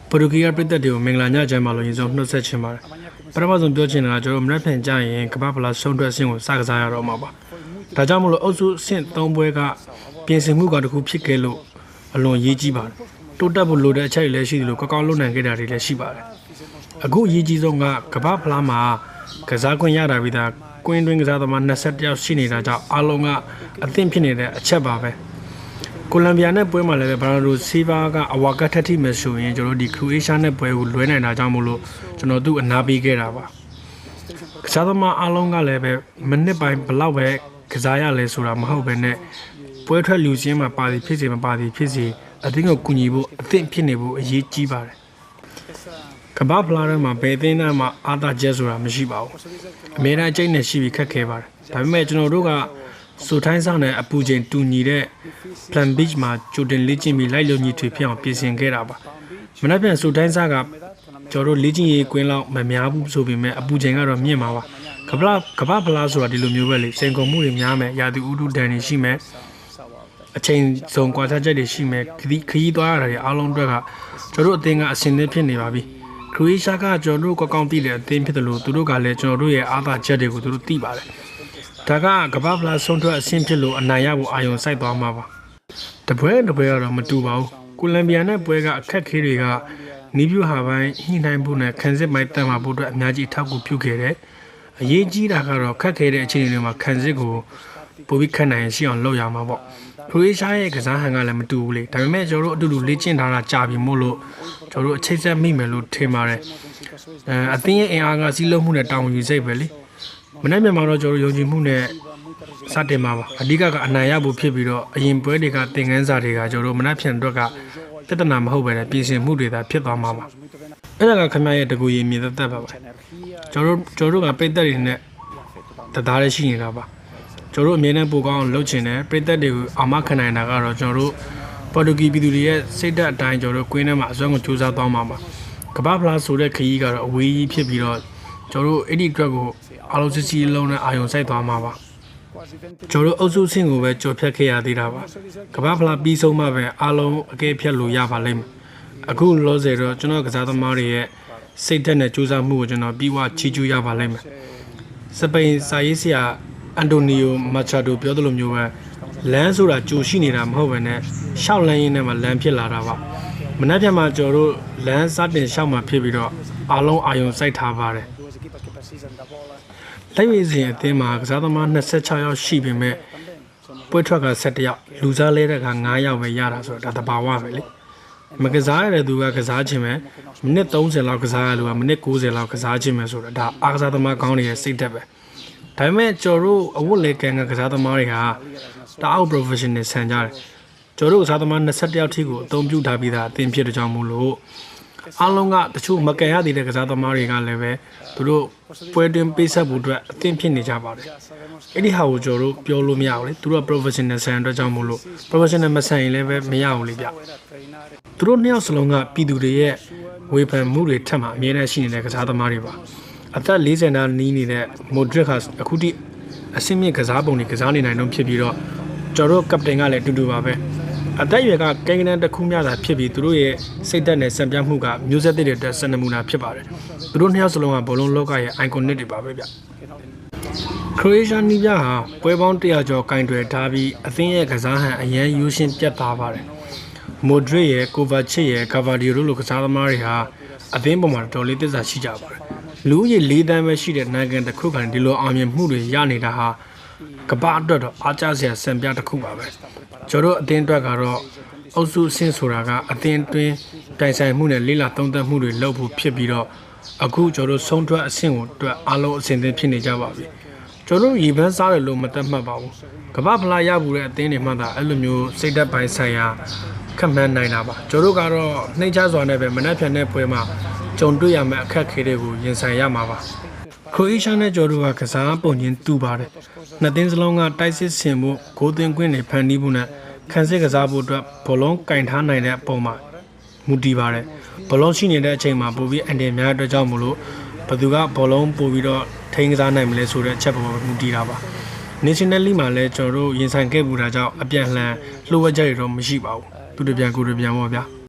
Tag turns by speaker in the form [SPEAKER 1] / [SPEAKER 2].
[SPEAKER 1] ပိုတူဂီကပြည်သက်တွေကိုမင်္ဂလာညချမ်းပါလို့ရင်ဆုံးနှုတ်ဆက်ချင်ပါတယ်ပထမဆုံးပြောချင်တာကကျွန်တော်မနေ့ဖြန်ကြရင်ကမ္ဘာဖလားဆုံးထွက်အဆင့်ကိုစကစားရတော့မှာပါဒါကြောင့်မလို့အုပ်စုအဆင့်၃ပွဲကပြင်ဆင်မှုကတခုဖြစ်ခဲ့လို့အလွန်ရေးကြီးပါတယ်တိုးတက်ဖို့လိုတဲ့အချက်တွေလည်းရှိတယ်လို့ကောင်းလုပ်နိုင်ခဲ့တာတွေလည်းရှိပါတယ်အခုအရေးကြီးဆုံးကကမ္ဘာဖလားမှာကစားခွင့်ရတာပြီးသားကွင်းတွင်းကစားသမား21ယောက်ရှိနေတာကြောင့်အားလုံးကအသင့်ဖြစ်နေတဲ့အချက်ပါပဲကိုလံဘီယာနဲ့ပွဲမှာလည်းဘာလို့စီဗာကအဝါကတ်ထက်ထိမယ်ဆိုရင်ကျွန်တော်ဒီခရိုအေးရှားနဲ့ပွဲကိုလွဲနိုင်တာကြောင့်မို့လို့ကျွန်တော်သူ့အနာပေးခဲ့တာပါကစားသမားအားလုံးကလည်းပဲမိနစ်ပိုင်းဘလောက်ပဲကစားရလဲဆိုတာမဟုတ်ပဲနဲ့ပွဲထွက်လူချင်းမှာပါသည်ဖြစ်စေမပါသည်ဖြစ်စေအသင်းကိုကူညီဖို့အသင့်ဖြစ်နေဖို့အရေးကြီးပါတယ်ကမ္ဘာဖလားထဲမှာဘယ်အသင်းသားမှအားသာချက်ဆိုတာမရှိပါဘူးအများအားကျိတ်နဲ့ရှိပြီးခက်ခဲပါတယ်ဒါပေမဲ့ကျွန်တော်တို့ကဆိုထိုင်းဆောင်တဲ့အပူချိန်တူညီတဲ့ Plan Beach မှာကြိုတင်လေ့ကျင့်ပြီးလိုက်လုံညီထွေဖြစ်အောင်ပြင်ဆင်ခဲ့တာပါမနေ့ပြန်ဆိုထိုင်းစားကကျွန်တော်တို့လေ့ကျင့်ရေးကွင်းလောက်မများဘူးဆိုပေမဲ့အပူချိန်ကတော့မြင့်မှာပါကမ္ဘာဖလားဆိုတာဒီလိုမျိုးပဲလေစိန်ခေါ်မှုတွေများမယ်ရာသီဥတုဒဏ်တွေရှိမယ်အချိန်ဆုံးကွာခြားချက်တွေရှိမယ်ခရီးသွားရတာတွေအားလုံးအတွက်ကကျွန်တော်တို့အသင်းကအဆင်သင့်ဖြစ်နေပါပြီခရိုအေးရှားကကျွန်တော်တို့ကောင်းသိတဲ့အသင်းဖြစ်တယ်လို့သူတို့ကလည်းကျွန်တော်တို့ရဲ့အားသာချက်တွေကိုသူတို့သိပါတယ်ဒါကကမ္ဘာဖလားဆုံးထွက်အဆင့်ဖြစ်လို့အနိုင်ရဖို့အာရုံစိုက်သွားမှာပါတပွဲကတော့မတူပါဘူးကိုလံဘီယာနဲ့ပွဲကအခက်ခဲတွေကနီးပြူဟာပိုင်းညှိနှိုင်းဖို့နဲ့ခံစစ်မိုက်တန်မှာဖို့အတွက်အများကြီးထောက်ကူပြုခဲ့တယ်အရေးကြီးတာကတော့ခက်ခဲတဲ့အခြေအနေတွေမှာခံစစ်ကိုပိုပြီးခက်နိုင်ရှိအောင်လုပ်ရမှာပေါ့ခရိုအေးရှားရဲ့ကစားဟန်ကလည်းမတူဘူးလေဒါပေမဲ့ကျွန်တော်တို့အတူတူလေ့ကျင့်ထားတာကြာပြီမို့လို့ကျွန်တော်တို့အချိတ်ဆက်မိမယ်လို့ထင်ပါတယ်အသင်းရဲ့အင်အားကစီးလုံးမှုနဲ့တောင်းယူစိတ်ပဲလေမနေ့မြန်မာတော့ကျွန်တော်တို့ယုံကြည်မှုနဲ့စတင်မှာပါအဓိကအနိုင်ရဖို့ဖြစ်ပြီးတော့အရင်ပွဲတွေကသင်ခန်းစာတွေကကျွန်တော်တို့မနေ့ဖြန်အတွက်ကပြဿနာမဟုတ်ပဲနဲ့ပြင်ဆင်မှုတွေသာဖြစ်သွားမှာပါအဲ့ဒါကခင်ဗျားရဲ့တကူရည်မြင်သက်ပါကျွန်တော်တို့ကပိတ်သက်တွေနဲ့တသားရရှိနေတာပါကျွန်တော်တို့အမြဲတမ်းပိုကောင်းအောင်လုပ်ချင်တယ်ပိတ်သက်တွေကိုအာမခံနိုင်တာကတော့ကျွန်တော်တို့ပေါ်တူဂီပြည်သူတွေရဲ့စိတ်ဓာတ်အတိုင်းကျွန်တော်တို့ကွင်းထဲမှာအစွမ်းကုန်စူးစမ်းသွားမှာပါကမ္ဘာဖလားဆိုတဲ့ခရီးကတော့အဝေးကြီးဖြစ်ပြီးတော့ကျွန်တော်တို့အဲ့ဒီအတွက်ကိုအားလုံးစစ်စီလုံးနဲ့အာရုံစိုက်သွားမှာပါကျွန်တော်တို့အုပ်စုဆင့်ကိုပဲကြော်ဖြတ်ခဲ့ရသေးတာပါကမ္ဘာဖလားပြီးဆုံးမှပဲအားလုံးအကဲဖြတ်လို့ရပါလိမ့်မယ်အခုလောဆယ်တော့ကျွန်တော်ကစားသမားတွေရဲ့စိတ်ဓာတ်နဲ့စူးစမ်းမှုကိုကျွန်တော်ပြီးွားချီးကျူးရပါလိမ့်မယ်စပိန်စာရေးဆရာအန်တိုနီယိုမာချာဒိုပြောသလိုမျိုးပဲလမ်းဆိုတာကြိုရှိနေတာမဟုတ်ဘဲနဲ့ရှောက်လန်းရင်းနဲ့မှလမ်းဖြစ်လာတာပါမနေ့ပြန်မှာကျွန်တော်တို့လမ်းစတင်ရှောက်မှဖြစ်ပြီးတော့အားလုံးအာရုံစိုက်ထားပါတယ်လိုက်ရည်စဉ်အသင်းမှာကစားသမား26ယောက်ရှိပေမဲ့ပွဲထွက်က17ယောက်လူစားလဲတဲ့က9ယောက်ပဲရတာဆိုတော့ဒါတဘာဝပဲလေမကစားရတဲ့သူကကစားခြင်းပဲမိနစ်30လောက်ကစားရလို့ကမိနစ်90လောက်ကစားခြင်းပဲဆိုတော့ဒါအားကစားသမားကောင်းတွေရဲ့စိတ်သက်ပဲဒါပေမဲ့ကျွန်တော်တို့အဝတ်လေကန်ကကစားသမားတွေကတအား professional ဆန်ကြတယ်ကျွန်တော်တို့ကစားသမား21ယောက်ထိကိုအသုံးပြုထားပြီးသားအသင်းဖြစ်တဲ့ကြောင့်မို့လို့အားလုံးကတချို့မကန်ရသေးတဲ့ကစားသမားတွေကလည်းပဲသူတို့ပွဲတွင်ပေးဆက်ဖို့အတွက်အသင့်ဖြစ်နေကြပါတယ်အဲ့ဒီဟာကိုကျွန်တော်တို့ပြောလို့မရဘူးလေသူတို့က professional ဆန်အတွက်ကြောင့်မို့လို့ professional မဆန်ရင်လည်းပဲမရဘူးလေဗျသူတို့နှစ်ယောက်စလုံးကပြည်သူတွေရဲ့ဝေဖန်မှုတွေထပ်မှအမြဲတမ်းရှိနေတဲ့ကစားသမားတွေပါအသက်40နာနီးနေတဲ့မိုဒရစ်ဟာအခုထိအဆင့်မြင့်ကစားပုံတွေကစားနေနိုင်တော့ဖြစ်ပြီးတော့ကျွန်တော်တို့ကပတိန်ကလည်းအတူတူပါပဲအသက်အရွယ်ကကိန်းဂဏန်းတစ်ခုမျှသာဖြစ်ပြီးသူတို့ရဲ့စိတ်ဓာတ်နဲ့စံပြမှုကမျိုးဆက်သစ်တွေတက်စနမူနာဖြစ်ပါတယ်သူတို့နှစ်ယောက်စလုံးကဘောလုံးလောကရဲ့ iconic တွေပါပဲဗျခရိုအေးရှားနီးပြဟာပွဲပေါင်း100ကျော်ကင်တွယ်ထားပြီးအသင်းရဲ့ကစားဟန်အရန်ယူရှင်းပြတ်သားပါတယ်မိုဒရစ်ရဲ့ကိုဗာချစ်ရဲ့ကာဗာဒီယိုတို့လိုကစားသမားတွေဟာအသင်းပေါ်မှာတော်လေးသစ္စာရှိကြပါတယ်လူကြီး၄တန်းပဲရှိတဲ့နိုင်ငံတစ်ခုကဒီလိုအောင်မြင်မှုတွေရနေတာဟာကမ္ဘာအတွက်တော့အားကျစရာစံပြတစ်ခုပါပဲကျွန်တော်တို့အသင်းအတွက်ကတော့အုပ်စုအဆင့်ဆိုတာကအသင်းတွင်းတိုင်ဆိုင်မှုနဲ့လေးလာသုံးသပ်မှုတွေလုပ်ဖို့ဖြစ်ပြီးတော့အခုကျွန်တော်တို့ဆုံးထွက်အဆင့်ကိုအတွက်အားလုံးအဆင်သင့်ဖြစ်နေကြပါပြီကျွန်တော်တို့ရေပန်းစားတယ်လို့မတတ်မှတ်ပါဘူးကမ္ဘာဖလားရဖို့တဲ့အသင်းတွေမှသာအဲ့လိုမျိုးစိတ်ဓာတ်ပိုင်းဆိုင်ရာခက်မှန်းနိုင်တာပါကျွန်တော်တို့ကတော့နှိမ့်ချစွာနဲ့ပဲမနှက်ဖြန်တဲ့ပွဲမှာကြုံတွေ့ရမယ့်အခက်အခဲတွေကိုရင်ဆိုင်ရမှာပါခရိုအေးရှားနဲ့ကျွန်တော်တို့ကကစားပုံချင်းတူပါတယ်နှစ်သင်းစလုံးကတိုက်စစ်ဆင်ဖို့ဂိုးသွင်းခွင့်တွေဖန်တီးဖို့နဲ့ခံစစ်ကစားဖို့အတွက်ဘောလုံးကင်ထားနိုင်တဲ့အပေါ်မှာမူတည်ပါတယ်ဘောလုံးရှိနေတဲ့အချိန်မှာပိုပြီးအန်တယ်များအတွက်ကြောင့်မလို့ဘယ်သူကဘောလုံးပိုပြီးတော့ထိန်းကစားနိုင်မလဲဆိုတဲ့အချက်ပေါ်မူတည်တာပါ nationally မှာလည်းကျွန်တော်တို့ရင်ဆိုင်ခဲ့မှုတာကြောင့်အပြန်လှန်လှုပ်ဝက်ကြရတော့မရှိပါဘူးသူတပြန်ကိုတပြန်ပေါ့ဗျာ